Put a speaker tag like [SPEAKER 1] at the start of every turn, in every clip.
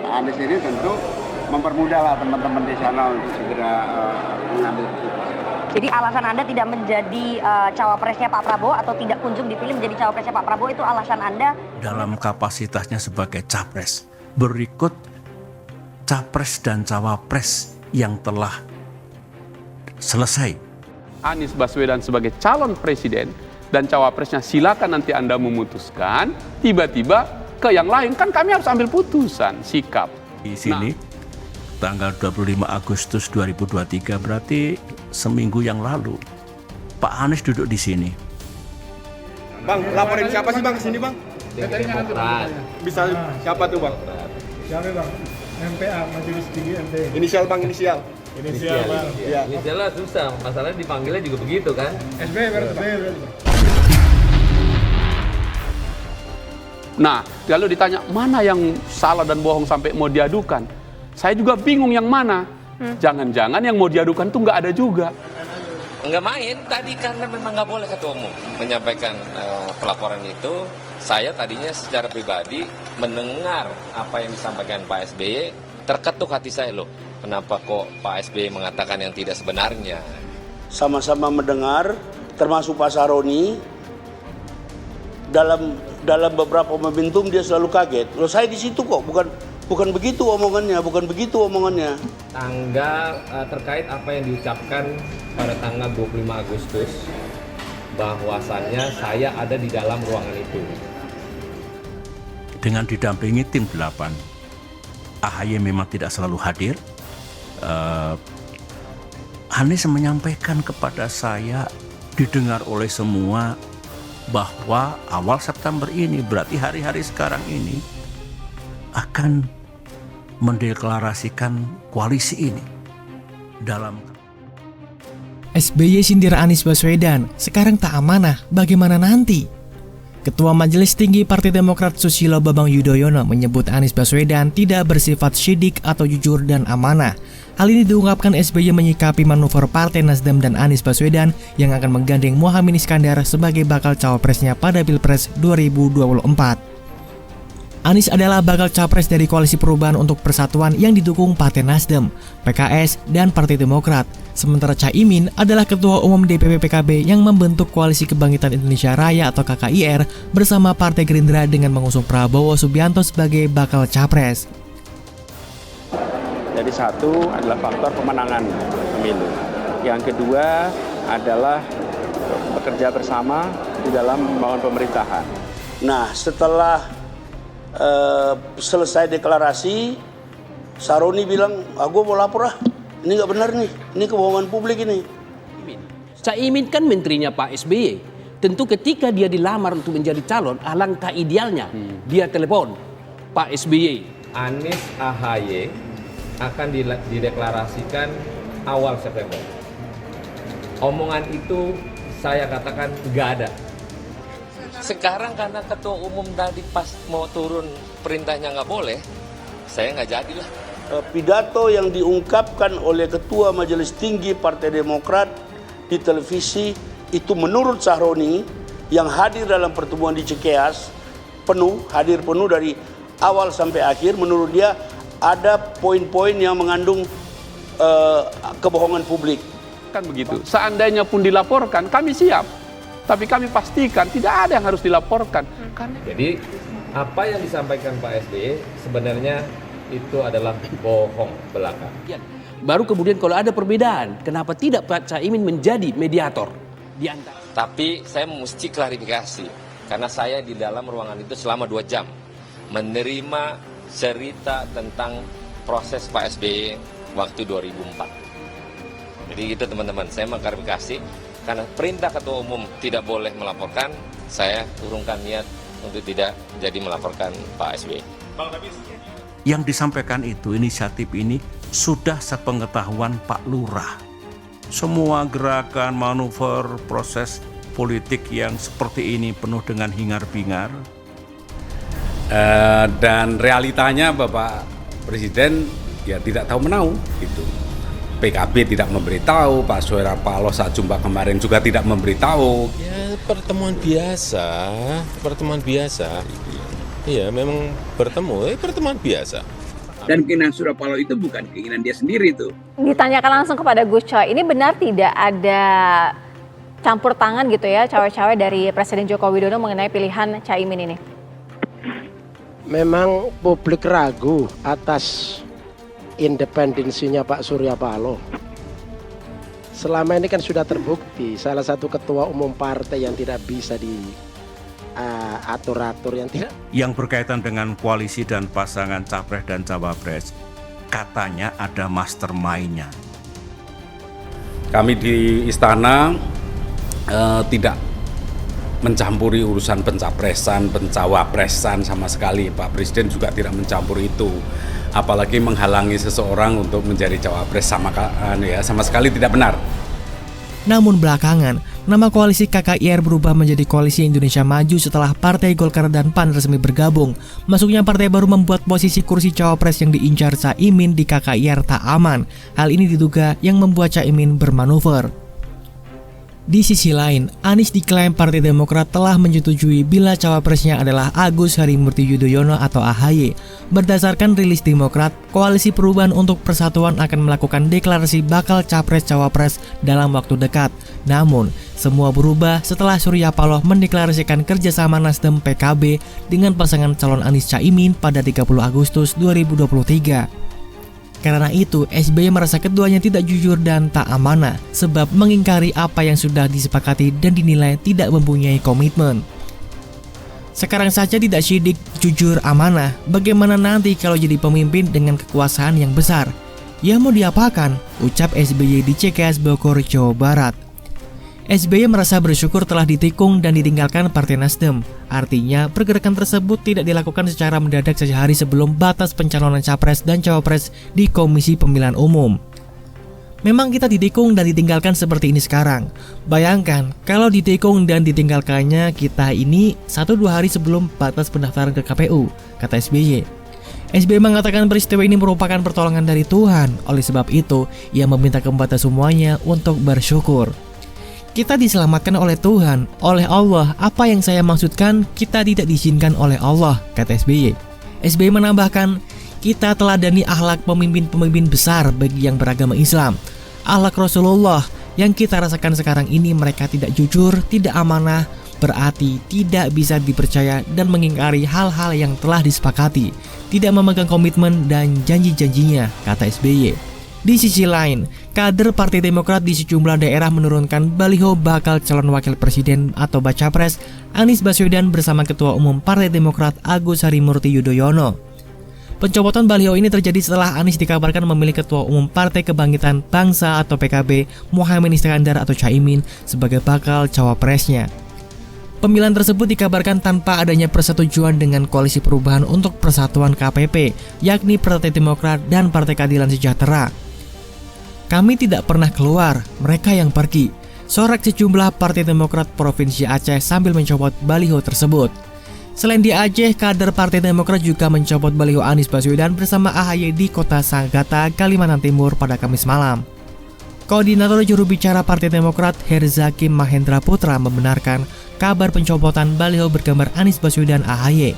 [SPEAKER 1] Anies ini tentu mempermudahlah teman-teman di sana untuk segera mengambil keputusan.
[SPEAKER 2] Jadi alasan Anda tidak menjadi cawapresnya Pak Prabowo atau tidak kunjung dipilih menjadi cawapresnya Pak Prabowo itu alasan Anda?
[SPEAKER 3] Dalam kapasitasnya sebagai capres, berikut capres dan cawapres yang telah selesai.
[SPEAKER 4] Anies Baswedan sebagai calon presiden dan cawapresnya silakan nanti Anda memutuskan, tiba-tiba ke yang lain, kan kami harus ambil putusan, sikap.
[SPEAKER 3] Di sini, tanggal 25 Agustus 2023, berarti seminggu yang lalu, Pak Anies duduk di sini.
[SPEAKER 5] Bang, laporin siapa sih Bang ke sini Bang?
[SPEAKER 6] Demokrat.
[SPEAKER 5] Bisa siapa tuh Bang?
[SPEAKER 7] Siapa Bang? MPA, Majelis Tinggi MPA.
[SPEAKER 5] Inisial Bang, inisial.
[SPEAKER 7] Inisial Bang.
[SPEAKER 5] Iya.
[SPEAKER 6] Inisialnya susah, masalahnya dipanggilnya juga begitu kan.
[SPEAKER 7] SBY berarti.
[SPEAKER 4] Nah, kalau ditanya mana yang salah dan bohong sampai mau diadukan, saya juga bingung yang mana. Jangan-jangan yang mau diadukan tuh nggak ada juga.
[SPEAKER 8] Nggak main tadi karena memang nggak boleh ketua umum menyampaikan pelaporan itu. Saya tadinya secara pribadi mendengar apa yang disampaikan Pak SBY, terketuk hati saya loh. Kenapa kok Pak SBY mengatakan yang tidak sebenarnya?
[SPEAKER 9] Sama-sama mendengar, termasuk Pak Saroni, dalam beberapa momentum dia selalu kaget. Loh saya di situ kok, bukan begitu omongannya.
[SPEAKER 6] Tanggal terkait apa yang diucapkan pada tanggal 25 Agustus, bahwasannya saya ada di dalam ruangan itu.
[SPEAKER 3] Dengan didampingi tim 8, AHY memang tidak selalu hadir. Anies menyampaikan kepada saya, didengar oleh semua, bahwa awal September ini, berarti hari-hari sekarang ini, akan mendeklarasikan koalisi ini dalam.
[SPEAKER 10] SBY sindir Anies Baswedan, sekarang tak amanah, bagaimana nanti? Ketua Majelis Tinggi Partai Demokrat Susilo Bambang Yudhoyono menyebut Anies Baswedan tidak bersifat syidik atau jujur dan amanah. Hal ini diungkapkan SBY menyikapi manuver Partai Nasdem dan Anies Baswedan yang akan menggandeng Muhaimin Iskandar sebagai bakal cawapresnya pada Pilpres 2024. Anies adalah bakal capres dari Koalisi Perubahan untuk Persatuan yang didukung Partai Nasdem, PKS, dan Partai Demokrat. Sementara Caimin adalah Ketua Umum DPP PKB yang membentuk Koalisi Kebangkitan Indonesia Raya atau KKIR bersama Partai Gerindra dengan mengusung Prabowo Subianto sebagai bakal capres.
[SPEAKER 4] Jadi satu adalah faktor pemenangan pemilu. Yang kedua adalah bekerja bersama di dalam membangun pemerintahan.
[SPEAKER 9] Nah, setelah selesai deklarasi, Saroni bilang, gue mau lapor ini nggak benar nih, ini kebohongan publik ini.
[SPEAKER 11] Caimin kan menterinya Pak SBY. Tentu ketika dia dilamar untuk menjadi calon, alangkah idealnya dia telepon Pak SBY.
[SPEAKER 6] Anies AHY akan dideklarasikan awal September. Omongan itu saya katakan nggak ada.
[SPEAKER 8] Sekarang karena ketua umum tadi pas mau turun perintahnya nggak boleh, saya nggak jadilah.
[SPEAKER 9] Pidato yang diungkapkan oleh Ketua Majelis Tinggi Partai Demokrat di televisi itu menurut Saroni yang hadir dalam pertemuan di Cikeas hadir penuh dari awal sampai akhir, menurut dia ada poin-poin yang mengandung kebohongan publik.
[SPEAKER 4] Kan begitu. Seandainya pun dilaporkan, kami siap. Tapi kami pastikan tidak ada yang harus dilaporkan.
[SPEAKER 6] Jadi apa yang disampaikan Pak SBY sebenarnya itu adalah bohong belaka.
[SPEAKER 11] Baru kemudian kalau ada perbedaan, kenapa tidak Pak Caimin menjadi mediator di antara?
[SPEAKER 8] Tapi saya mesti klarifikasi, karena saya di dalam ruangan itu selama 2 jam menerima cerita tentang proses Pak SBY waktu 2004. Jadi gitu teman-teman, saya mengklarifikasi. Karena perintah ketua umum tidak boleh melaporkan, saya urungkan niat untuk tidak jadi melaporkan Pak SBY.
[SPEAKER 3] Yang disampaikan itu, inisiatif ini sudah sepengetahuan Pak Lurah. Semua gerakan, manuver, proses politik yang seperti ini penuh dengan hingar-bingar.
[SPEAKER 12] Dan realitanya Bapak Presiden ya tidak tahu menau gitu. PKB tidak memberitahu, Pak Surya Paloh saat jumpa kemarin juga tidak memberitahu.
[SPEAKER 13] Ya pertemuan biasa. Iya memang bertemu, pertemuan biasa. Dan keinginan Surya Paloh itu bukan keinginan dia sendiri tuh.
[SPEAKER 14] Ditanyakan langsung kepada Gus Coy, ini benar tidak ada campur tangan gitu ya cawe-cawe dari Presiden Joko Widodo mengenai pilihan Caimin ini?
[SPEAKER 15] Memang publik ragu atas independensinya Pak Surya Paloh. Selama ini kan sudah terbukti salah satu ketua umum partai yang tidak bisa atur-atur, yang tidak.
[SPEAKER 3] Yang berkaitan dengan koalisi dan pasangan capres dan cawapres, katanya ada mastermind-nya.
[SPEAKER 12] Kami di istana tidak mencampuri urusan pencapresan, pencawapresan sama sekali. Pak Presiden juga tidak mencampuri itu. Apalagi menghalangi seseorang untuk menjadi cawapres sama sekali tidak benar.
[SPEAKER 10] Namun belakangan, nama koalisi KKIR berubah menjadi Koalisi Indonesia Maju setelah Partai Golkar dan PAN resmi bergabung. Masuknya partai baru membuat posisi kursi cawapres yang diincar Caimin di KKIR tak aman. Hal ini diduga yang membuat Caimin bermanuver. Di sisi lain, Anies diklaim Partai Demokrat telah menyetujui bila cawapresnya adalah Agus Harimurti Yudhoyono atau AHY. Berdasarkan rilis Demokrat, Koalisi Perubahan untuk Persatuan akan melakukan deklarasi bakal capres-cawapres dalam waktu dekat. Namun, semua berubah setelah Surya Paloh mendeklarasikan kerjasama Nasdem PKB dengan pasangan calon Anies Caimin pada 30 Agustus 2023. Karena itu, SBY merasa keduanya tidak jujur dan tak amanah sebab mengingkari apa yang sudah disepakati dan dinilai tidak mempunyai komitmen. Sekarang saja tidak sidik, jujur, amanah. Bagaimana nanti kalau jadi pemimpin dengan kekuasaan yang besar? Ya mau diapakan? Ucap SBY di CKS Bogor, Jawa Barat. SBY merasa bersyukur telah ditikung dan ditinggalkan Partai Nasdem. Artinya, pergerakan tersebut tidak dilakukan secara mendadak sehari sebelum batas pencalonan capres dan cawapres di Komisi Pemilihan Umum. Memang kita ditikung dan ditinggalkan seperti ini sekarang. Bayangkan, kalau ditikung dan ditinggalkannya kita ini 1-2 hari sebelum batas pendaftaran ke KPU, kata SBY. SBY mengatakan peristiwa ini merupakan pertolongan dari Tuhan. Oleh sebab itu, ia meminta kepada semuanya untuk bersyukur. Kita diselamatkan oleh Tuhan, oleh Allah. Apa yang saya maksudkan, kita tidak diizinkan oleh Allah, kata SBY. SBY menambahkan, kita teladani akhlak pemimpin-pemimpin besar bagi yang beragama Islam. Akhlak Rasulullah yang kita rasakan sekarang ini, mereka tidak jujur, tidak amanah, berarti tidak bisa dipercaya dan mengingkari hal-hal yang telah disepakati, tidak memegang komitmen dan janji-janjinya, kata SBY. Di sisi lain, kader Partai Demokrat di sejumlah daerah menurunkan baliho bakal calon wakil presiden atau baca pres Anies Baswedan bersama Ketua Umum Partai Demokrat Agus Harimurti Yudhoyono. Pencopotan baliho ini terjadi setelah Anies dikabarkan memilih Ketua Umum Partai Kebangkitan Bangsa atau PKB Muhaimin Iskandar atau Caimin sebagai bakal cawapresnya. Pemilihan tersebut dikabarkan tanpa adanya persetujuan dengan Koalisi Perubahan untuk Persatuan KPP, yakni Partai Demokrat dan Partai Keadilan Sejahtera. Kami tidak pernah keluar, mereka yang pergi, sorak sejumlah Partai Demokrat Provinsi Aceh sambil mencopot baliho tersebut. Selain di Aceh, kader Partai Demokrat juga mencopot baliho Anies Baswedan bersama AHY di Kota Sangatta, Kalimantan Timur pada Kamis malam. Koordinator juru bicara Partai Demokrat Herzaki Mahendra Putra membenarkan kabar pencopotan baliho bergambar Anies Baswedan AHY.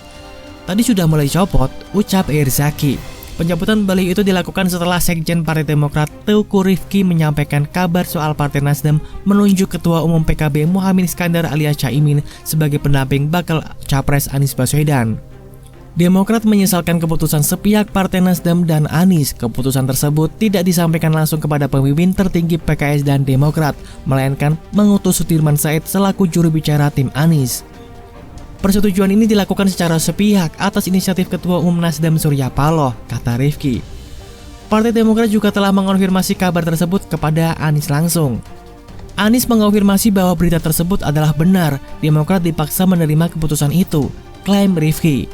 [SPEAKER 10] Tadi sudah mulai copot, ucap Herzaki. Pencabutan baliho itu dilakukan setelah Sekjen Partai Demokrat Teuku Rifki menyampaikan kabar soal Partai Nasdem menunjuk Ketua Umum PKB Muhaimin Iskandar alias Caimin sebagai pendamping bakal capres Anies Baswedan. Demokrat menyesalkan keputusan sepihak Partai Nasdem dan Anies. Keputusan tersebut tidak disampaikan langsung kepada pemimpin tertinggi PKS dan Demokrat, melainkan mengutus Sudirman Said selaku juru bicara tim Anies. Persetujuan ini dilakukan secara sepihak atas inisiatif Ketua Umum Nasdem Surya Paloh, kata Rifki. Partai Demokrat juga telah mengonfirmasi kabar tersebut kepada Anies langsung. Anies mengonfirmasi bahwa berita tersebut adalah benar. Demokrat dipaksa menerima keputusan itu, klaim Rifki.